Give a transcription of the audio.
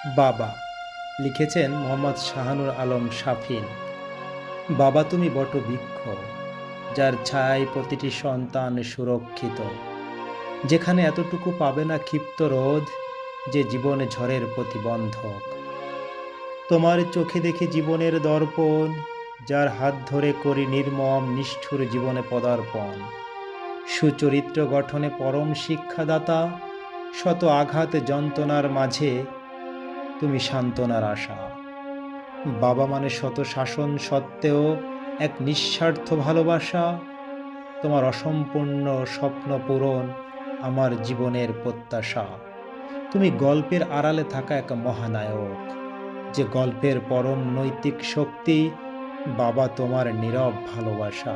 বাবা, লিখেছেন মোহাম্মদ শাহানুর আলম শাফিন। বাবা, তুমি বটবৃক্ষ, যার ছায়ায় প্রতিটি সন্তান সুরক্ষিত, যেখানে এতটুকু পাবে না ক্ষিপ্ত রোদ, যে জীবনে ঝড়ের প্রতিবন্ধক। তোমার চোখে দেখি জীবনের দর্পণ, যার হাত ধরে করি নির্মম নিষ্ঠুর জীবনে পদার্পণ। সুচরিত্র গঠনে পরম শিক্ষাদাতা, শত আঘাত যন্ত্রণার মাঝে তুমি সান্ত্বনার আশা। বাবা মানে শত শাসন সত্ত্বেও এক নিঃস্বার্থ ভালোবাসা। তোমার অসম্পূর্ণ স্বপ্ন পূরণ আমার জীবনের প্রত্যাশা। তুমি গল্পের আড়ালে থাকা এক মহানায়ক, যে গল্পের পরম নৈতিক শক্তি। বাবা, তোমার নীরব ভালোবাসা।